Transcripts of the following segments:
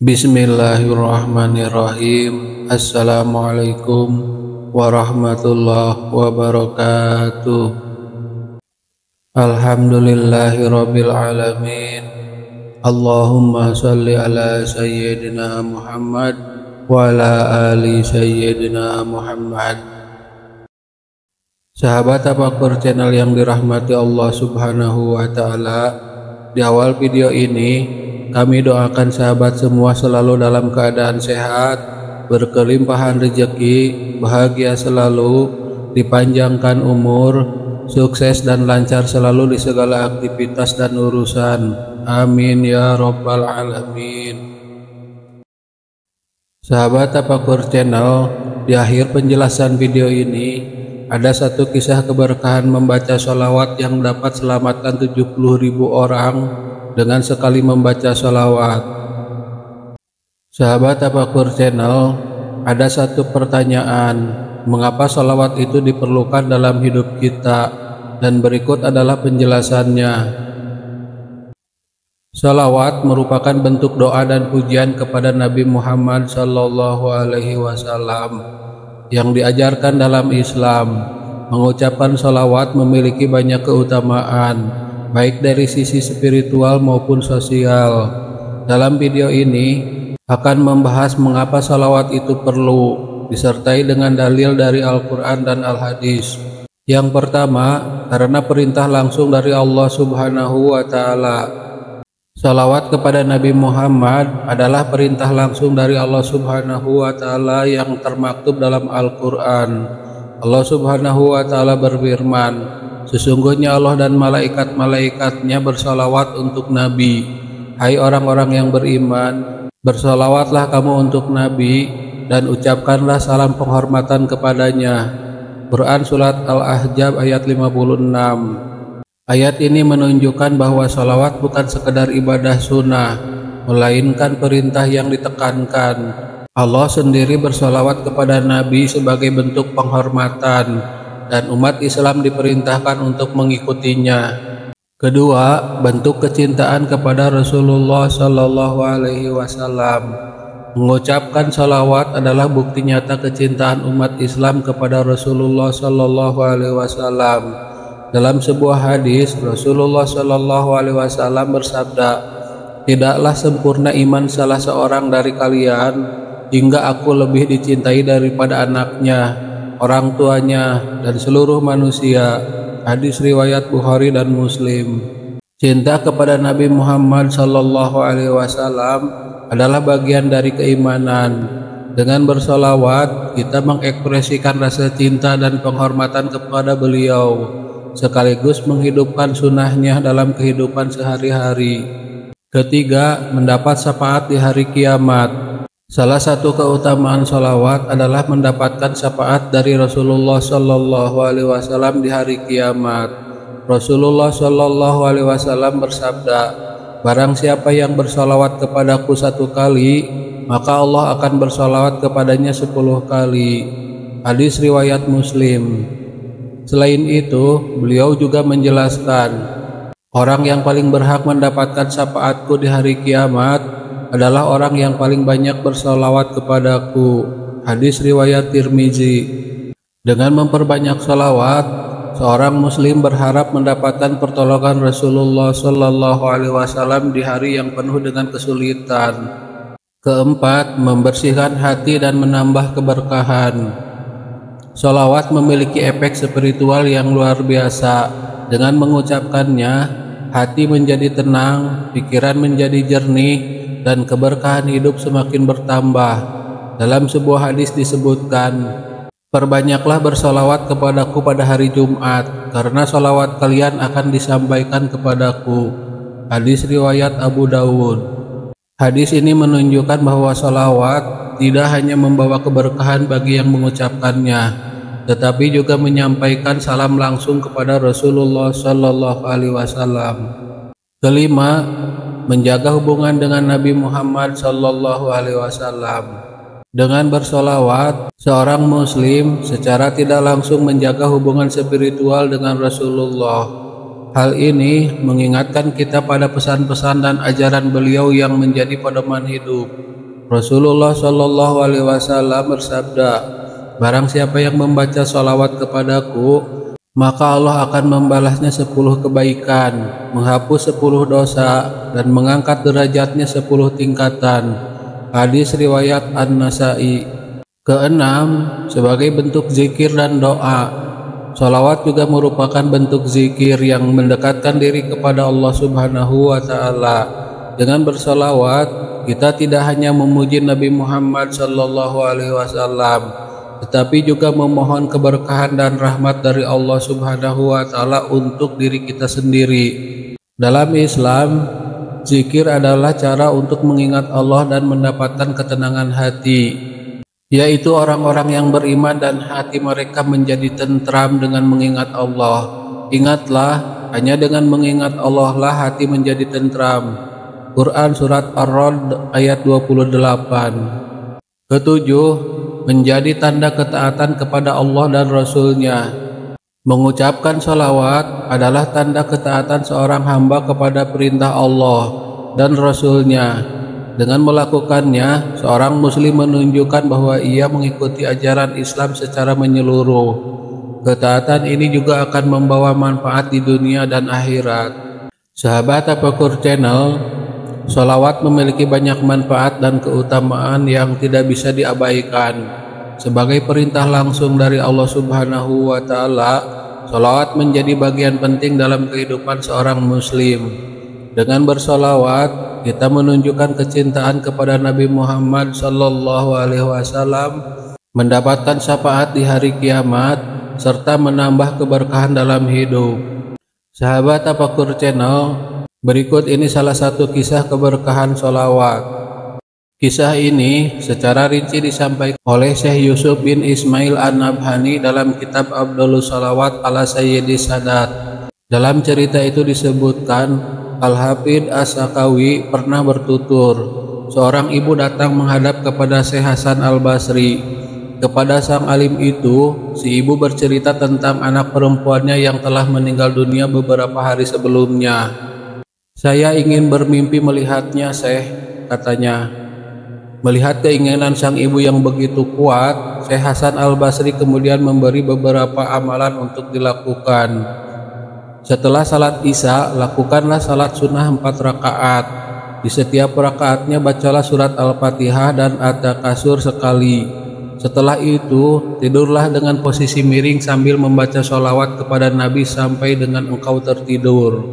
Bismillahirrahmanirrahim. Assalamualaikum warahmatullahi wabarakatuh. Alhamdulillahirabbil alamin. Allahumma shalli ala sayyidina Muhammad wa ala ali sayyidina Muhammad. Sahabat Tafakur channel yang dirahmati Allah Subhanahu wa taala, di awal video ini kami doakan sahabat semua selalu dalam keadaan sehat, berkelimpahan rezeki, bahagia selalu, dipanjangkan umur, sukses dan lancar selalu di segala aktivitas dan urusan. Amin ya rabbal alamin. Sahabat Tafakur channel, di akhir penjelasan video ini ada satu kisah keberkahan membaca sholawat yang dapat selamatkan 70.000 orang dengan sekali membaca sholawat. Sahabat Tafakur channel, ada satu pertanyaan, mengapa sholawat itu diperlukan dalam hidup kita, dan berikut adalah penjelasannya. Sholawat merupakan bentuk doa dan pujian kepada Nabi Muhammad SAW yang diajarkan dalam Islam. Mengucapkan sholawat memiliki banyak keutamaan, baik dari sisi spiritual maupun sosial. Dalam video ini akan membahas mengapa sholawat itu perlu, disertai dengan dalil dari Al-Quran dan Al-Hadis. Yang pertama, karena perintah langsung dari Allah Subhanahu wa ta'ala. Sholawat kepada Nabi Muhammad adalah perintah langsung dari Allah Subhanahu wa ta'ala yang termaktub dalam Al-Quran. Allah Subhanahu wa ta'ala berfirman, sesungguhnya Allah dan malaikat-malaikatnya bersolawat untuk Nabi. Hai orang-orang yang beriman, bersolawatlah kamu untuk Nabi dan ucapkanlah salam penghormatan kepadanya. Quran Surat Al-Ahzab ayat 56. Ayat ini menunjukkan bahwa solawat bukan sekedar ibadah sunnah, melainkan perintah yang ditekankan. Allah sendiri bersolawat kepada Nabi sebagai bentuk penghormatan, dan umat Islam diperintahkan untuk mengikutinya. Kedua, bentuk kecintaan kepada Rasulullah SAW. Mengucapkan salawat adalah bukti nyata kecintaan umat Islam kepada Rasulullah SAW. Dalam sebuah hadis, Rasulullah SAW bersabda, tidaklah sempurna iman salah seorang dari kalian hingga aku lebih dicintai daripada anaknya, orang tuanya, dan seluruh manusia. Hadis riwayat Bukhari dan Muslim. Cinta kepada Nabi Muhammad SAW adalah bagian dari keimanan. Dengan bersolawat, kita mengekspresikan rasa cinta dan penghormatan kepada beliau, sekaligus menghidupkan sunnahnya dalam kehidupan sehari-hari. Ketiga, mendapat syafaat di hari kiamat. Salah satu keutamaan sholawat adalah mendapatkan syafaat dari Rasulullah SAW di hari kiamat. Rasulullah SAW bersabda, barang siapa yang bersolawat kepadaku 1 kali, maka Allah akan bersolawat kepadanya 10 kali. Hadis riwayat Muslim. Selain itu, beliau juga menjelaskan, orang yang paling berhak mendapatkan syafaatku di hari kiamat adalah orang yang paling banyak bersolawat kepadaku. Hadis riwayat Tirmizi. Dengan memperbanyak solawat, seorang muslim berharap mendapatkan pertolongan Rasulullah SAW di hari yang penuh dengan kesulitan. Keempat, membersihkan hati dan menambah keberkahan. Solawat memiliki efek spiritual yang luar biasa. Dengan mengucapkannya, hati menjadi tenang, pikiran menjadi jernih, dan keberkahan hidup semakin bertambah. Dalam sebuah hadis disebutkan, perbanyaklah bersolawat kepadaku pada hari Jumat, karena solawat kalian akan disampaikan kepadaku. Hadis riwayat Abu Dawud. Hadis ini menunjukkan bahwa solawat tidak hanya membawa keberkahan bagi yang mengucapkannya, tetapi juga menyampaikan salam langsung kepada Rasulullah SAW. Kelima, menjaga hubungan dengan Nabi Muhammad SAW. Dengan bersolawat, seorang muslim secara tidak langsung menjaga hubungan spiritual dengan Rasulullah. Hal ini mengingatkan kita pada pesan-pesan dan ajaran beliau yang menjadi pedoman hidup. Rasulullah Shallallahu Alaihi Wasallam bersabda, barang siapa yang membaca sholawat kepadaku, maka Allah akan membalasnya 10 kebaikan, menghapus 10 dosa, dan mengangkat derajatnya 10 tingkatan. Hadis riwayat An-Nasai. Keenam, sebagai bentuk zikir dan doa, sholawat juga merupakan bentuk zikir yang mendekatkan diri kepada Allah Subhanahu wa Ta'ala. Dengan bersolawat, kita tidak hanya memuji Nabi Muhammad Sallallahu Alaihi Wasallam, tetapi juga memohon keberkahan dan rahmat dari Allah Subhanahu wa Ta'ala untuk diri kita sendiri. Dalam Islam, zikir adalah cara untuk mengingat Allah dan mendapatkan ketenangan hati, yaitu orang-orang yang beriman dan hati mereka menjadi tentram dengan mengingat Allah. Ingatlah, hanya dengan mengingat Allah lah hati menjadi tentram. Quran Surat Ar-Ra'd ayat 28. Ketujuh, menjadi tanda ketaatan kepada Allah dan Rasul-Nya. Mengucapkan sholawat adalah tanda ketaatan seorang hamba kepada perintah Allah dan Rasul-Nya. Dengan melakukannya, seorang muslim menunjukkan bahwa ia mengikuti ajaran Islam secara menyeluruh. Ketaatan ini juga akan membawa manfaat di dunia dan akhirat. Sahabat Tafakur Channel, sholawat memiliki banyak manfaat dan keutamaan yang tidak bisa diabaikan. Sebagai perintah langsung dari Allah Subhanahu wa Ta'ala, sholawat menjadi bagian penting dalam kehidupan seorang muslim. Dengan bersolawat, kita menunjukkan kecintaan kepada Nabi Muhammad Sallallahu Alaihi Wasallam, mendapatkan syafaat di hari kiamat, serta menambah keberkahan dalam hidup. Sahabat Tafakur Channel, berikut ini salah satu kisah keberkahan sholawat. Kisah ini secara rinci disampaikan oleh Syekh Yusuf bin Ismail An-Nabhani dalam kitab Abdulus Sholawat ala Sayyidi Sadat. Dalam cerita itu disebutkan, Al-Hafidh As-Sakawi pernah bertutur, seorang ibu datang menghadap kepada Syekh Hasan Al-Basri. Kepada sang alim itu, si ibu bercerita tentang anak perempuannya yang telah meninggal dunia beberapa hari sebelumnya. Saya ingin bermimpi melihatnya, Syekh, katanya. Melihat keinginan sang ibu yang begitu kuat, Syekh Hasan Al-Basri kemudian memberi beberapa amalan untuk dilakukan. Setelah salat Isya, lakukanlah salat sunnah 4 rakaat. Di setiap rakaatnya bacalah surat Al-Fatihah dan At-Takasur sekali. Setelah itu, tidurlah dengan posisi miring sambil membaca sholawat kepada Nabi sampai dengan engkau tertidur.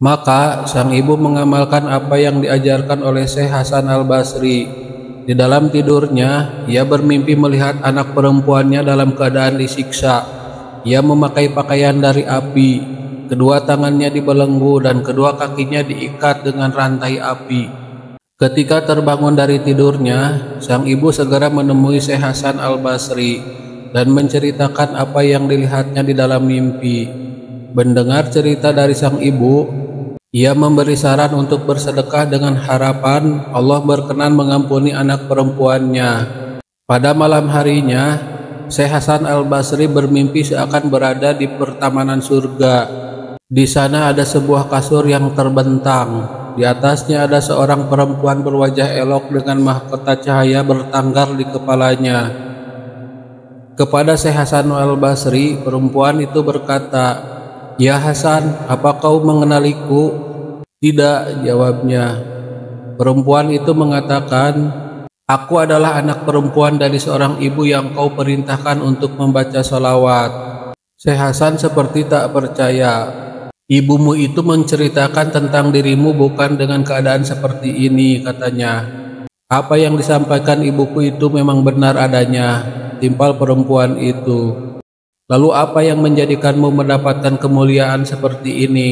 Maka sang ibu mengamalkan apa yang diajarkan oleh Syekh Hasan Al-Basri. Di dalam tidurnya, ia bermimpi melihat anak perempuannya dalam keadaan disiksa. Ia memakai pakaian dari api. Kedua tangannya dibelenggu dan kedua kakinya diikat dengan rantai api. Ketika terbangun dari tidurnya, sang ibu segera menemui Syekh Hasan Al-Basri dan menceritakan apa yang dilihatnya di dalam mimpi. Mendengar cerita dari sang ibu, ia memberi saran untuk bersedekah dengan harapan Allah berkenan mengampuni anak perempuannya. Pada malam harinya, Syekh Hasan Al-Basri bermimpi seakan berada di pertamanan surga. Di sana ada sebuah kasur yang terbentang. Di atasnya ada seorang perempuan berwajah elok dengan mahkota cahaya bertanggar di kepalanya. Kepada Syekh Hasan Al-Basri, perempuan itu berkata, "Ya Hasan, apa kau mengenaliku?" "Tidak," jawabnya. Perempuan itu mengatakan, "Aku adalah anak perempuan dari seorang ibu yang kau perintahkan untuk membaca sholawat." Syekh Hasan seperti tak percaya. "Ibumu itu menceritakan tentang dirimu bukan dengan keadaan seperti ini," katanya. "Apa yang disampaikan ibuku itu memang benar adanya," timpal perempuan itu. "Lalu apa yang menjadikanmu mendapatkan kemuliaan seperti ini?"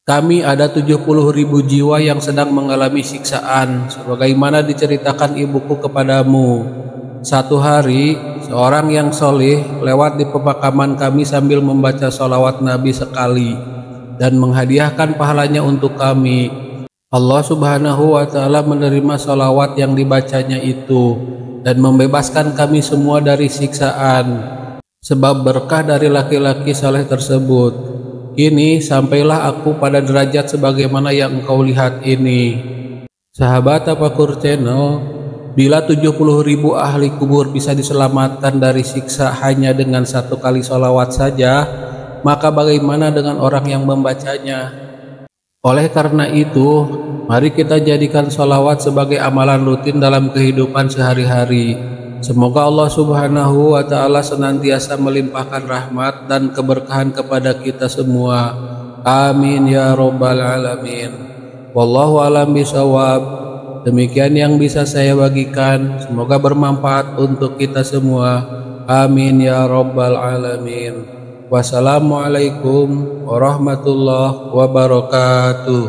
"Kami ada 70.000 jiwa yang sedang mengalami siksaan, sebagaimana diceritakan ibuku kepadamu. Satu hari, seorang yang soleh lewat di pemakaman kami sambil membaca sholawat Nabi sekali dan menghadiahkan pahalanya untuk kami. Allah Subhanahu wa Ta'ala menerima sholawat yang dibacanya itu dan membebaskan kami semua dari siksaan sebab berkah dari laki-laki saleh tersebut. Kini sampailah aku pada derajat sebagaimana yang engkau lihat ini." Sahabat Tafakur Channel, Bila 70.000 ahli kubur bisa diselamatkan dari siksa hanya dengan 1 kali sholawat saja, maka bagaimana dengan orang yang membacanya? Oleh karena itu, mari kita jadikan sholawat sebagai amalan rutin dalam kehidupan sehari-hari. Semoga Allah Subhanahu wa Ta'ala senantiasa melimpahkan rahmat dan keberkahan kepada kita semua. Amin ya Rabbal Alamin. Wallahu a'lam bishawab. Demikian yang bisa saya bagikan, semoga bermanfaat untuk kita semua. Amin ya Rabbal Alamin. Wassalamualaikum warahmatullahi wabarakatuh.